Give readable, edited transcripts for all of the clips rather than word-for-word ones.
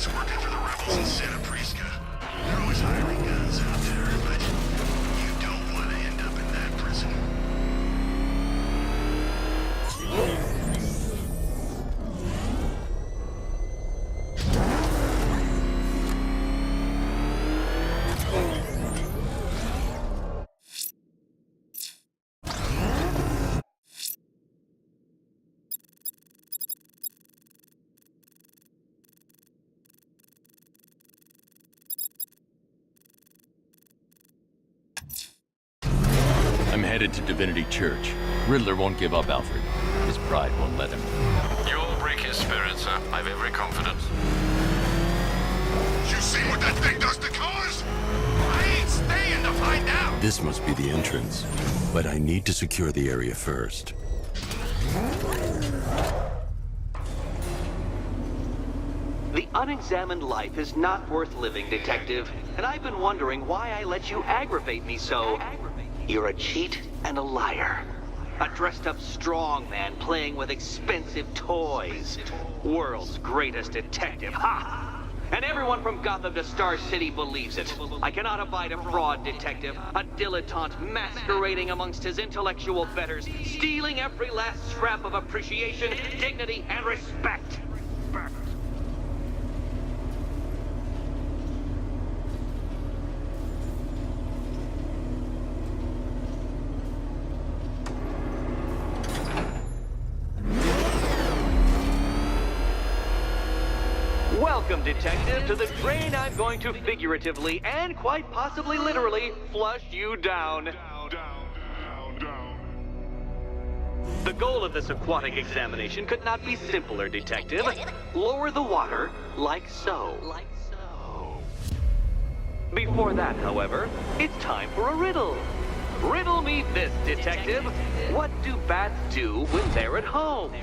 It's working for the rebels in Santa Prisca. They're always hiring guns out there, but you don't want to end up in that prison. I'm headed to Divinity Church. Riddler won't give up, Alfred. His pride won't let him. You'll break his spirit, sir. I've every confidence. You see what that thing does to cars? I ain't staying to find out. This must be the entrance, but I need to secure the area first. The unexamined life is not worth living, Detective. And I've been wondering why I let you aggravate me so. You're a cheat and a liar. A dressed-up strongman playing with expensive toys. World's greatest detective, ha! And everyone from Gotham to Star City believes it. I cannot abide a fraud detective, a dilettante masquerading amongst his intellectual betters, stealing every last scrap of appreciation, dignity, and respect. Welcome, Detective, to the drain I'm going to figuratively and quite possibly literally flush you down. The goal of this aquatic examination could not be simpler, Detective. Lower the water like so. Before that, however, it's time for a riddle. Riddle me this, Detective. What do bats do when they're at home?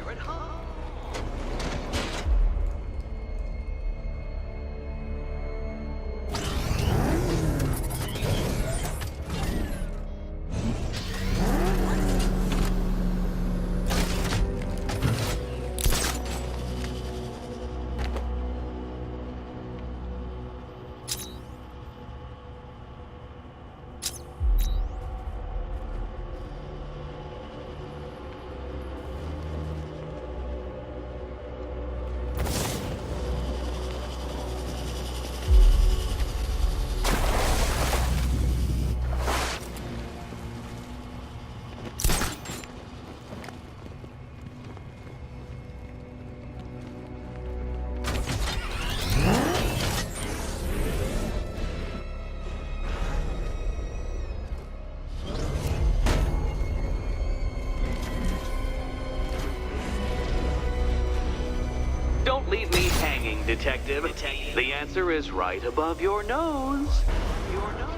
Don't leave me hanging, Detective. The answer is right above your nose. Your nose.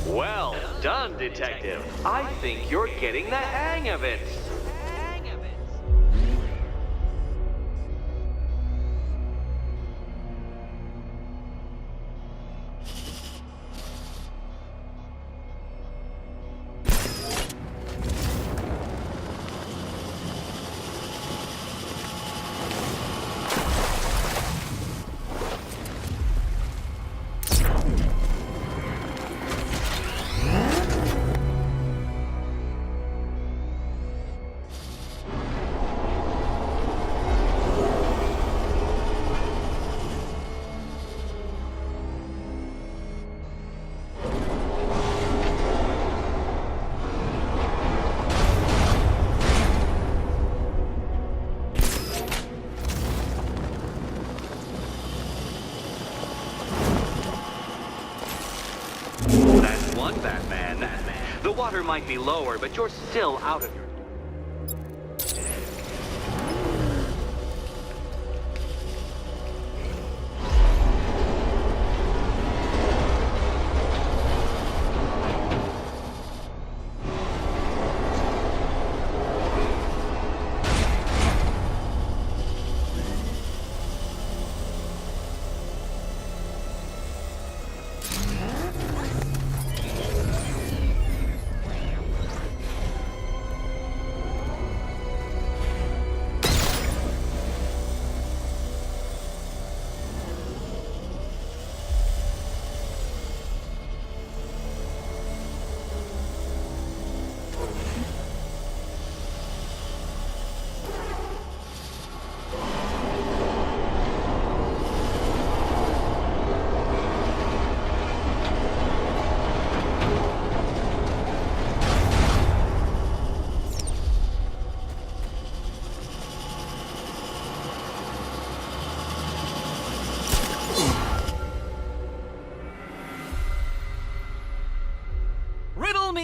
Well done, Detective. I think you're getting the hang of it. Batman. The water might be lower, but you're still out of your...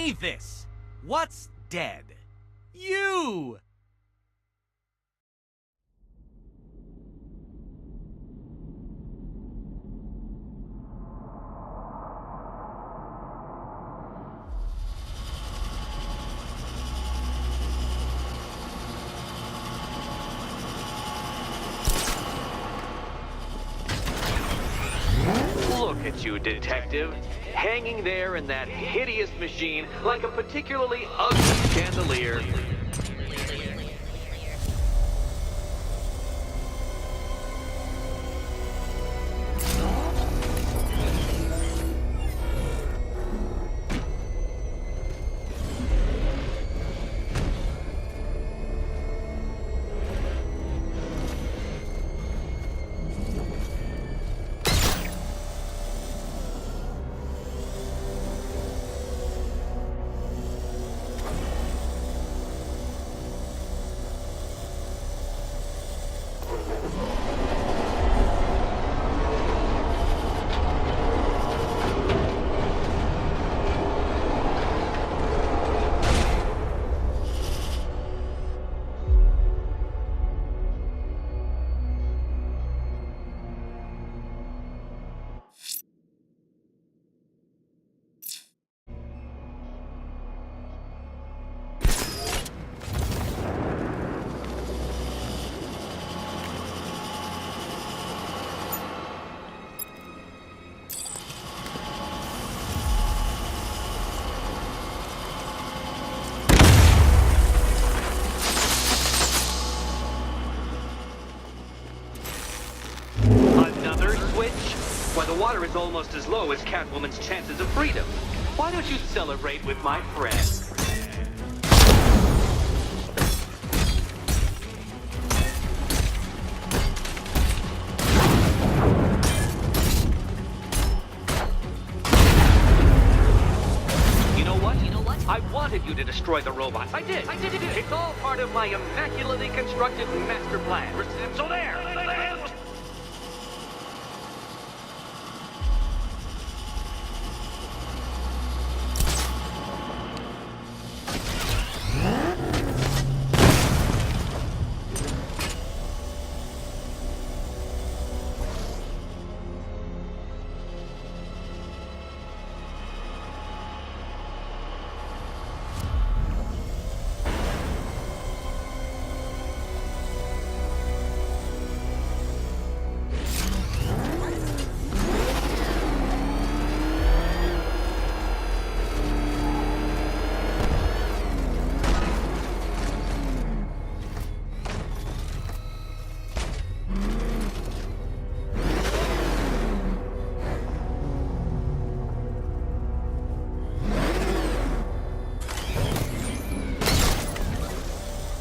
believe this. What's dead? You! Look at you, detective. Hanging there in that hideous machine like a particularly ugly chandelier. Why, the water is almost as low as Catwoman's chances of freedom. Why don't you celebrate with my friend? You know what? I wanted you to destroy the robots. I did. It's all part of my immaculately constructed master plan. So there.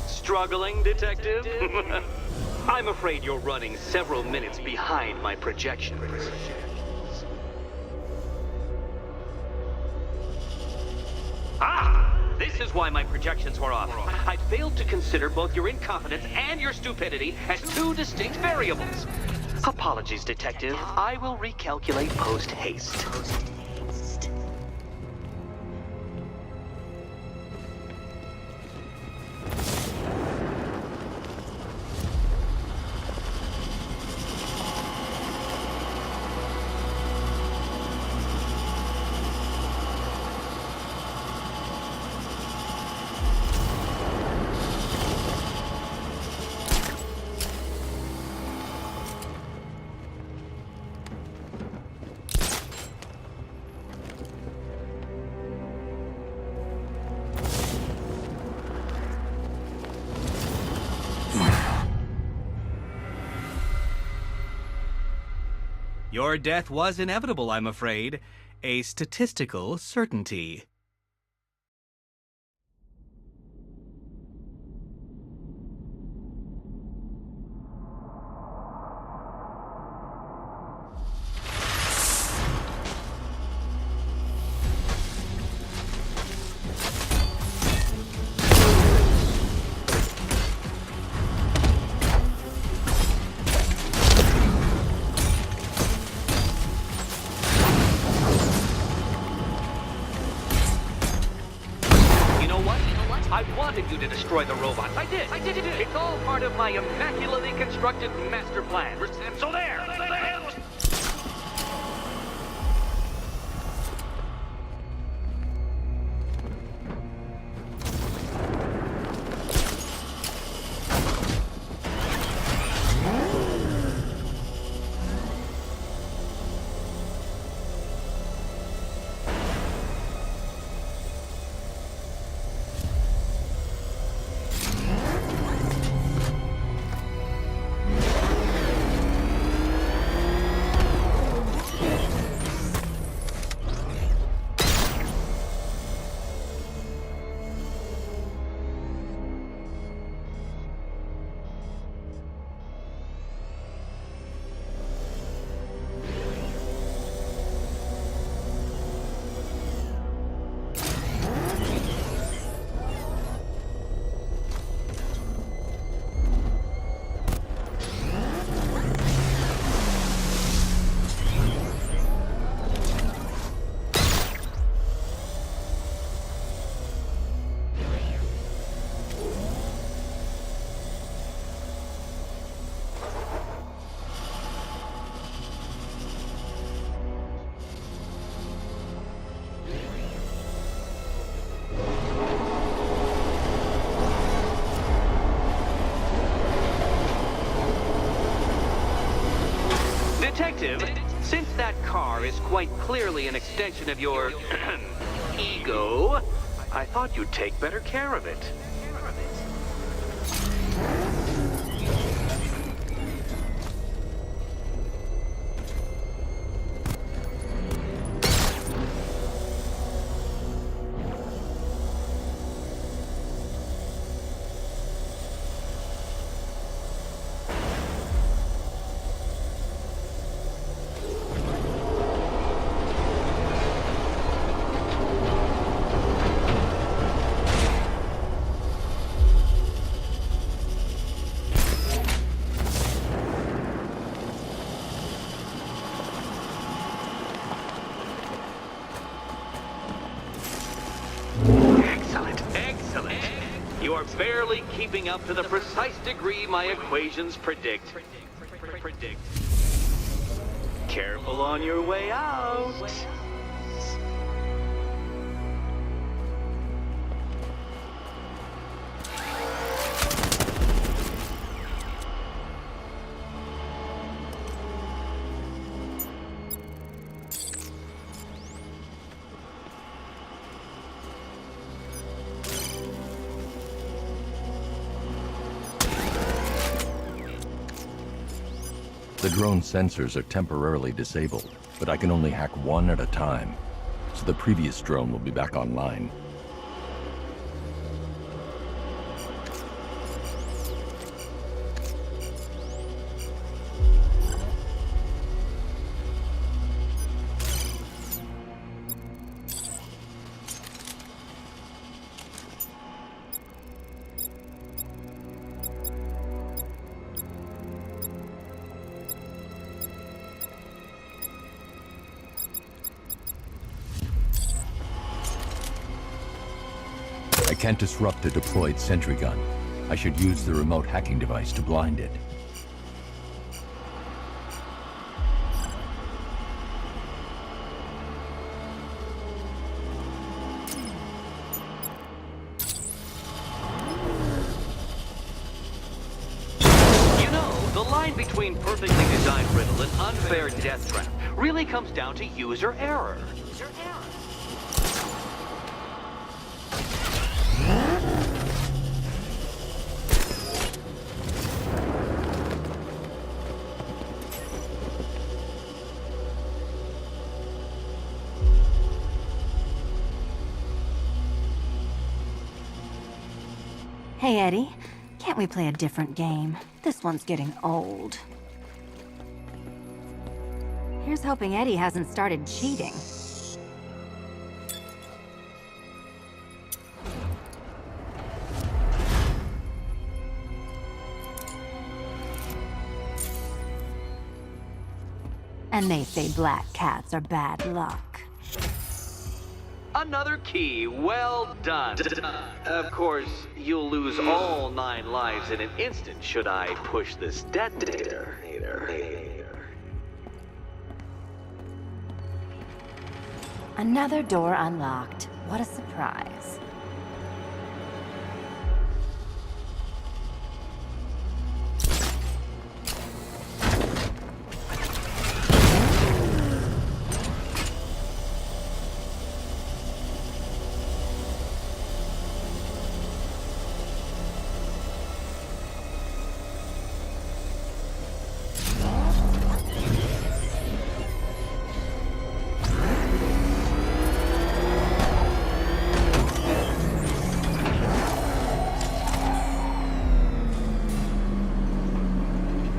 Struggling, detective? I'm afraid you're running several minutes behind my projections. Ah! This is why my projections were off. I failed to consider both your incompetence and your stupidity as two distinct variables. Apologies, detective. I will recalculate post-haste. Your death was inevitable, I'm afraid. A statistical certainty. wanted you to destroy the robots. I did. It's all part of my immaculately constructed master plan. So there. Detective, since that car is quite clearly an extension of your ego, I thought you'd take better care of it. Excellent. You are barely keeping up to the precise degree my equations predict. Careful on your way out. The drone sensors are temporarily disabled, but I can only hack one at a time, so the previous drone will be back online. I can't disrupt the deployed sentry gun. I should use the remote hacking device to blind it. You know, the line between perfectly designed riddle and unfair death trap really comes down to user error. Hey, Eddie. Can't we play a different game? This one's getting old. Here's hoping Eddie hasn't started cheating. And they say black cats are bad luck. Another key, well done. Of course, you'll lose all 9 lives in an instant should I push this detonator. Another door unlocked. What a surprise.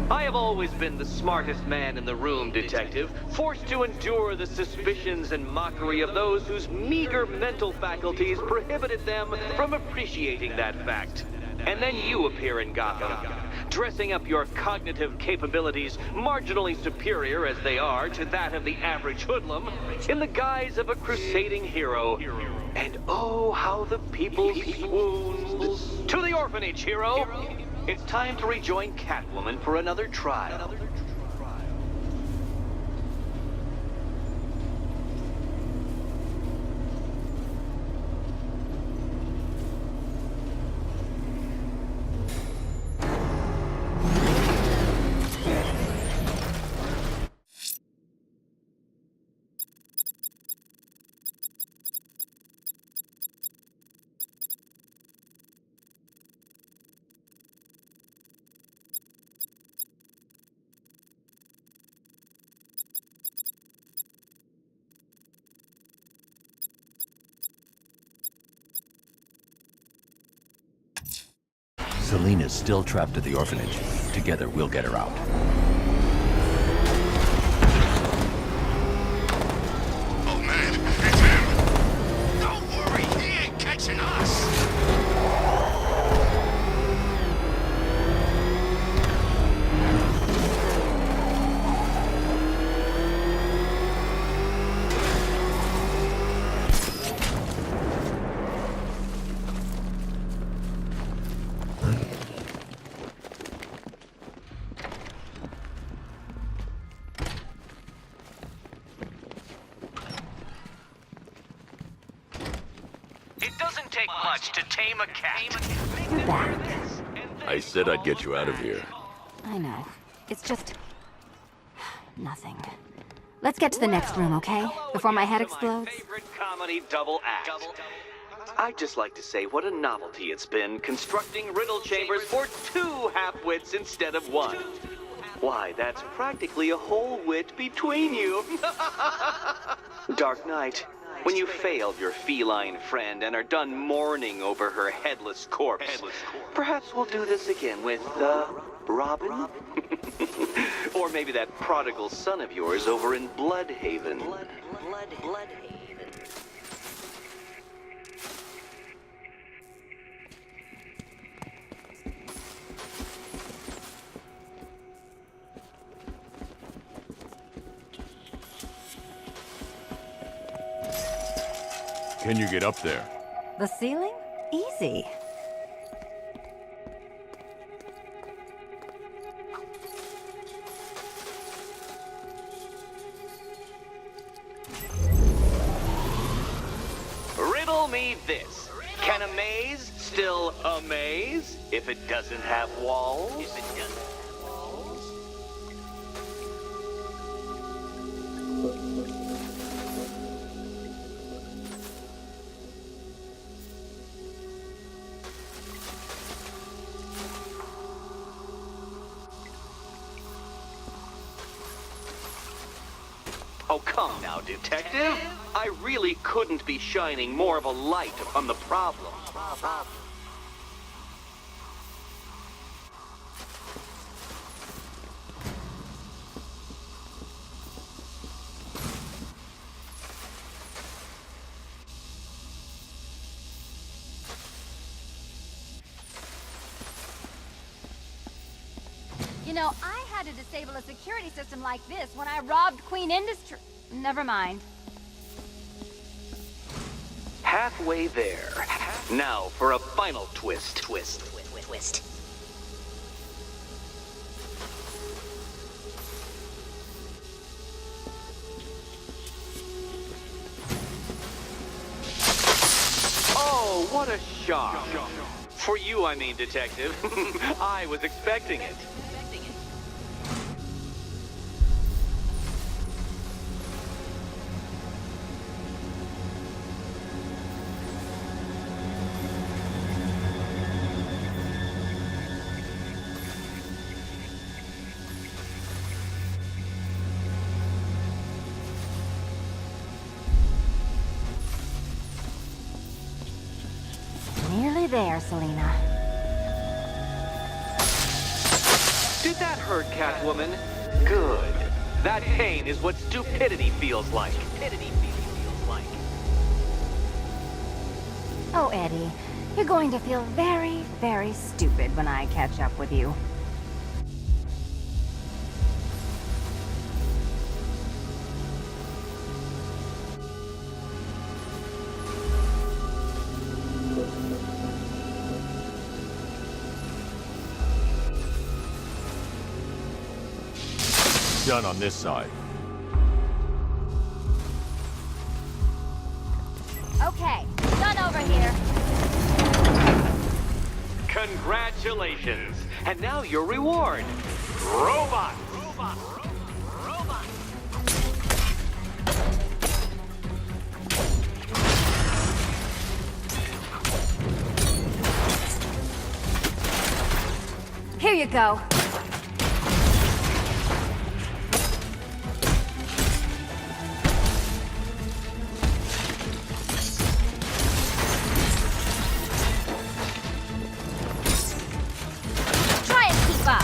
I have always been the smartest man in the room, Detective, forced to endure the suspicions and mockery of those whose meager mental faculties prohibited them from appreciating that fact. And then you appear in Gotham, dressing up your cognitive capabilities marginally superior as they are to that of the average hoodlum, in the guise of a crusading hero. And oh, how the people swoons. To the orphanage, hero! It's time to rejoin Catwoman for another trial. Selena's still trapped at the orphanage. Together, we'll get her out. Oh man, it's him! Don't worry, he ain't catching us! It doesn't take much to tame a cat. You're back. I said I'd get you out of here. I know. It's just... nothing. Let's get to the next room, okay? Before my head explodes. Favorite comedy double act. I'd just like to say what a novelty it's been constructing riddle chambers for 2 half-wits instead of 1. Why, that's practically a whole wit between you. Dark Knight, when you failed your feline friend and are done mourning over her headless corpse, perhaps we'll do this again with, Robin? Or maybe that prodigal son of yours over in Bloodhaven. Bloodhaven. Can you get up there? The ceiling? Easy. Riddle me this. Can a maze still amaze if it doesn't have walls? Oh, come now, Detective. I really couldn't be shining more of a light upon the problem. You know, I had to disable a security system like this when I robbed Queen Industry. Never mind. Halfway there. Now for a final twist. Oh, what a shock. For you, I mean, Detective. I was expecting it. Nearly there, Selena. Did that hurt, Catwoman? Good. That pain is what stupidity feels like. Oh, Eddie, you're going to feel very, very stupid when I catch up with you. Done on this side. Okay, done over here. Congratulations. And now your reward. Robot. Here you go. Try and keep up.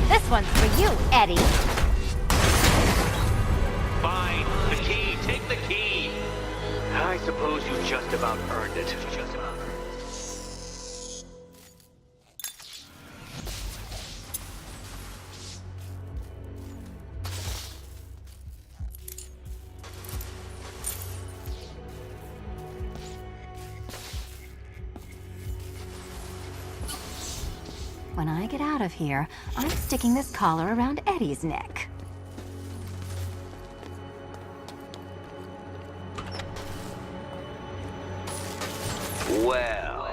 This one's for you, Eddie. Fine. The key. Take the key. I suppose you just about earned it. When I get out of here, I'm sticking this collar around Eddie's neck. Well,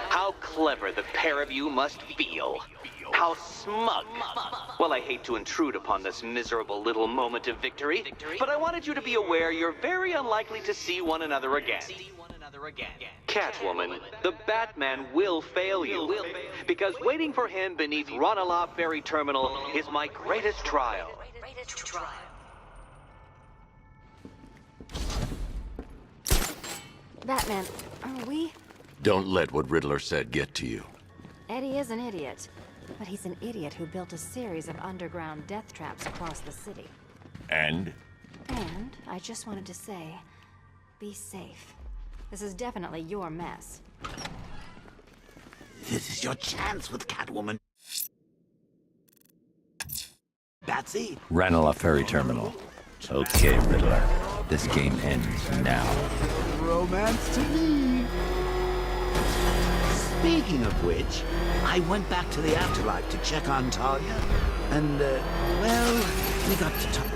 how clever the pair of you must feel. How smug. Well, I hate to intrude upon this miserable little moment of victory, but I wanted you to be aware you're very unlikely to see one another again. Catwoman, the Batman will fail you, because waiting for him beneath Ronalop Ferry Terminal is my greatest trial. Batman, are we? Don't let what Riddler said get to you. Eddie is an idiot, but he's an idiot who built a series of underground death traps across the city. And? And I just wanted to say, be safe. This is definitely your mess. This is your chance with Catwoman. Batsy? Ranelagh Ferry Terminal. Okay, Riddler. This game ends now. Romance to me. Speaking of which, I went back to the afterlife to check on Talia, and, well, we got to talk.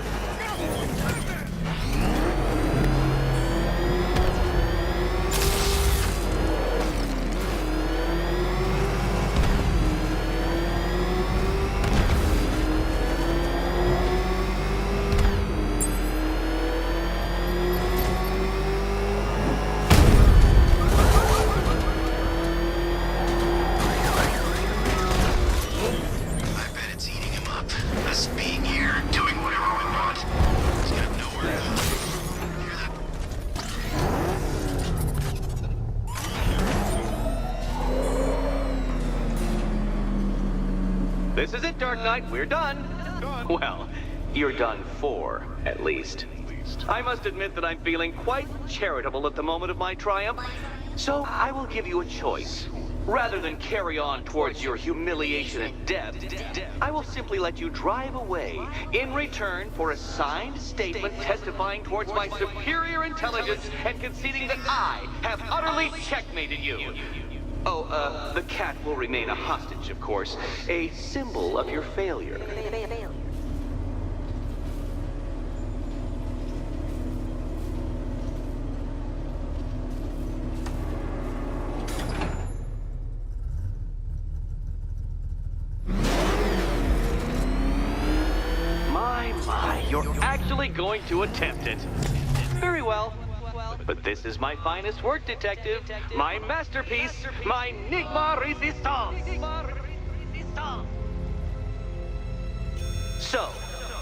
This is it, Dark Knight. We're done. Well, you're done for, at least. I must admit that I'm feeling quite charitable at the moment of my triumph. So I will give you a choice. Rather than carry on towards your humiliation and death, I will simply let you drive away in return for a signed statement testifying towards my superior intelligence and conceding that I have utterly checkmated you. Oh, the cat will remain a hostage, of course, a symbol of your failure. You're actually going to attempt it. Very well. But this is my finest work, Detective. My masterpiece, my Enigma Resistance. So,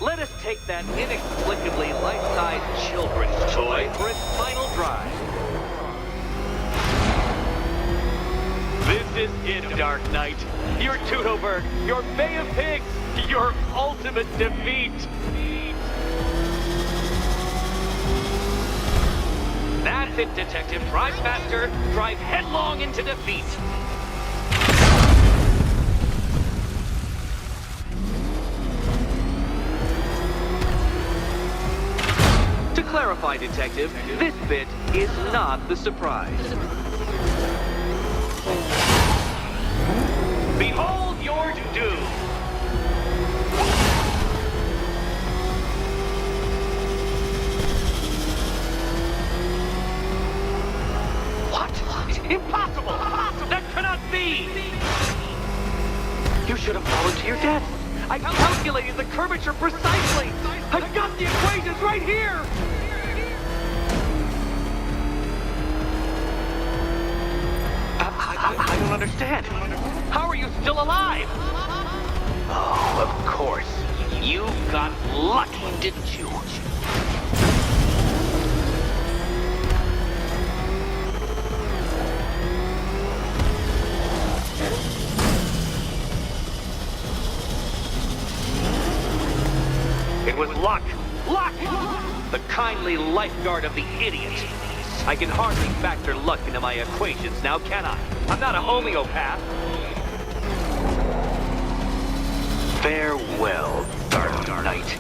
let us take that inexplicably life-size children's toy for its final drive. This is it, Dark Knight. Your Teutoburg, your Bay of Pigs, your ultimate defeat. That's it, Detective. Drive faster. Drive headlong into defeat. To clarify, Detective, this bit is not the surprise. Behold your doom. Impossible! That cannot be! You should have fallen to your death. I calculated the curvature precisely. I've got the equations right here! I don't understand. How are you still alive? Oh, of course. You got lucky, didn't you? It was luck! Luck! The kindly lifeguard of the idiot. I can hardly factor luck into my equations now, can I? I'm not a homeopath. Farewell, Dark Knight.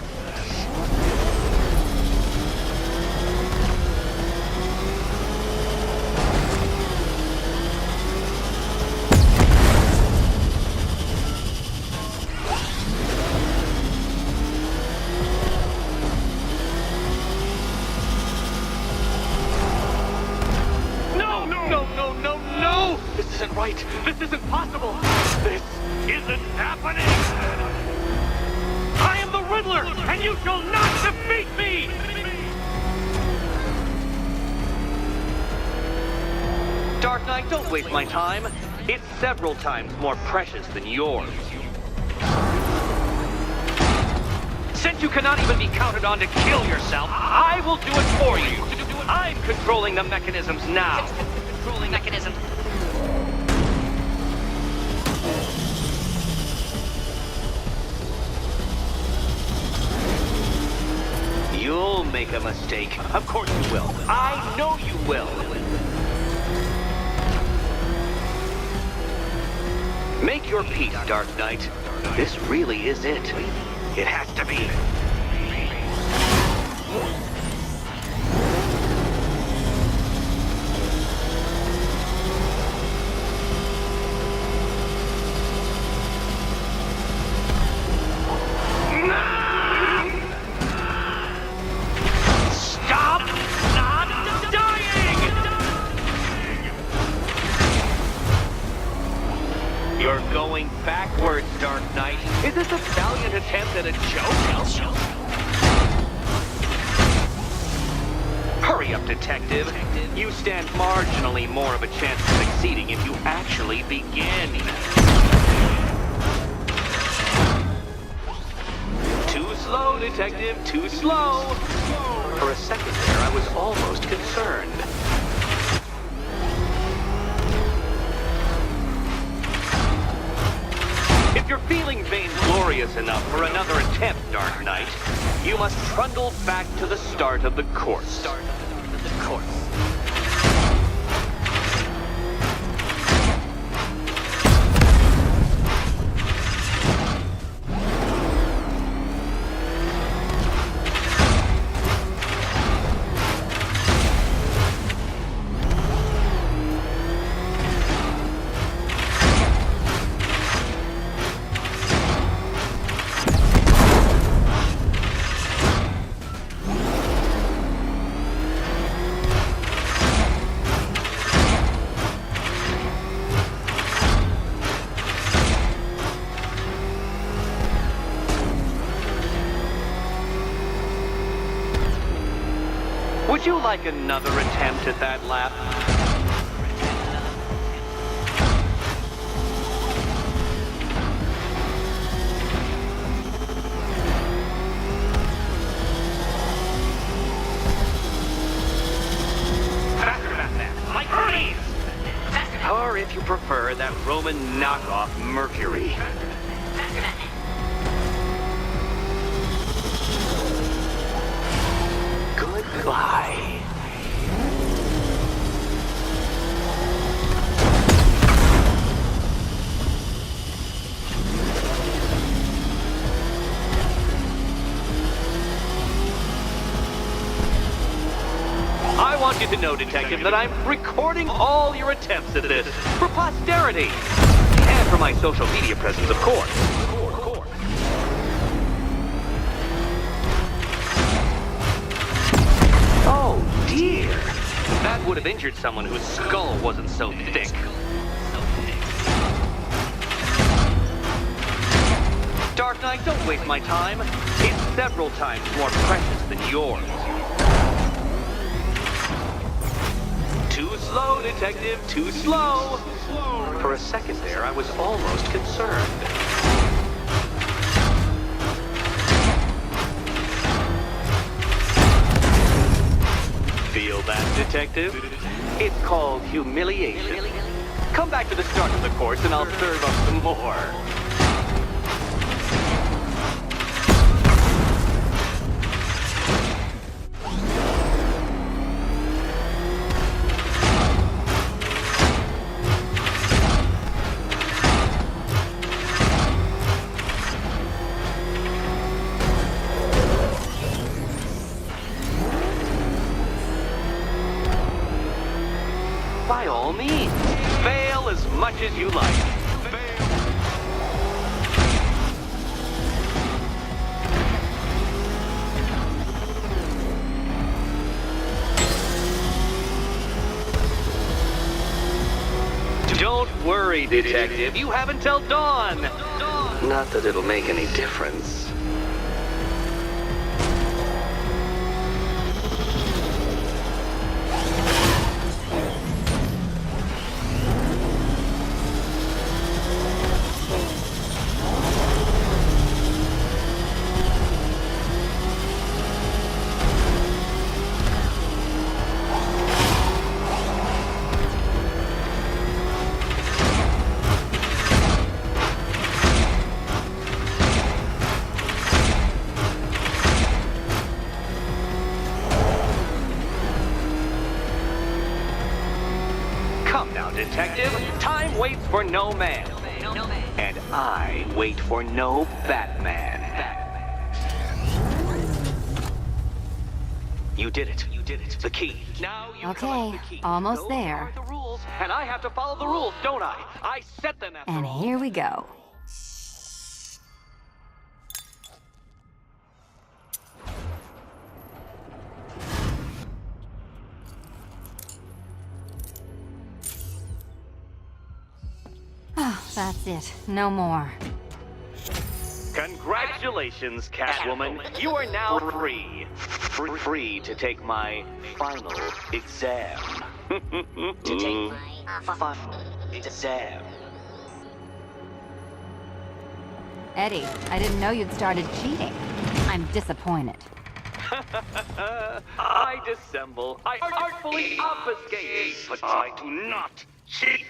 This isn't right. This isn't possible. This isn't happening. I am the Riddler, and you shall not defeat me! Dark Knight, don't waste my time. It's several times more precious than yours. Since you cannot even be counted on to kill yourself, I will do it for you. I'm controlling the mechanisms now. Controlling mechanism. You'll make a mistake. Of course you will. I know you will. Make your peace, Dark Knight. This really is it. It has to be. You're going backwards, Dark Knight. Is this a valiant attempt at a joke? Hurry up, Detective. You stand marginally more of a chance of succeeding if you actually begin. Too slow, Detective, too slow. For a second there, I was almost concerned. If you're feeling vainglorious enough for another attempt, Dark Knight, You must trundle back to the start of the course. Would you like another attempt at that lap? Or if you prefer, that Roman knockoff Mercury. Goodbye. I want you to know, Detective, that I'm recording all your attempts at this for posterity. And for my social media presence, of course. Oh, dear. That would have injured someone whose skull wasn't so thick. Dark Knight, don't waste my time. It's several times more precious than yours. Too slow, Detective, too slow. For a second there, I was almost concerned. Feel that, Detective? It's called humiliation. Come back to the start of the course and I'll serve up some more. By all means, fail as much as you like. Don't worry, Detective. You have until dawn. Not that it'll make any difference. Come now, Detective. Time waits for no man. And I wait for no Batman. You did it. You did it. The key. Now you Okay, almost there. The rules, and I have to follow the rules, don't I? I set them after And all. here we go. Oh, that's it. No more. Congratulations, Catwoman. You are now free. Free to take my final exam. To take my final exam. Eddie, I didn't know you'd started cheating. I'm disappointed. I dissemble. I artfully obfuscate. But I do not cheat.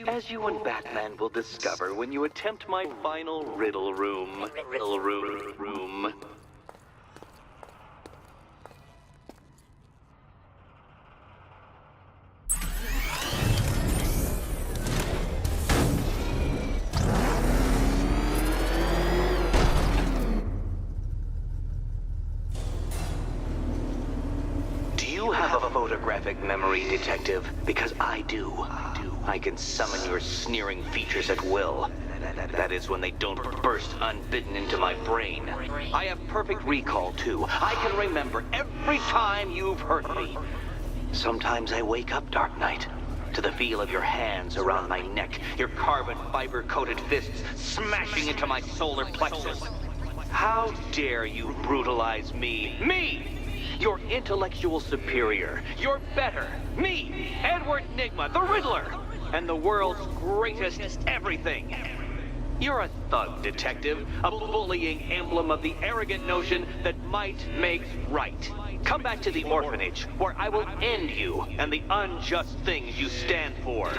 As you and Batman will discover when you attempt my final riddle room. you have a photographic memory, Detective? Because I do. I can summon your sneering features at will. That is when they don't burst unbidden into my brain. I have perfect recall, too. I can remember every time you've hurt me. Sometimes I wake up, Dark Knight, to the feel of your hands around my neck, your carbon fiber-coated fists smashing into my solar plexus. How dare you brutalize me? Me! Your intellectual superior. You're better. Me, Edward Nygma, the Riddler, and the world's greatest everything. You're a thug, Detective, a bullying emblem of the arrogant notion that might makes right. Come back to the orphanage, where I will end you and the unjust things you stand for.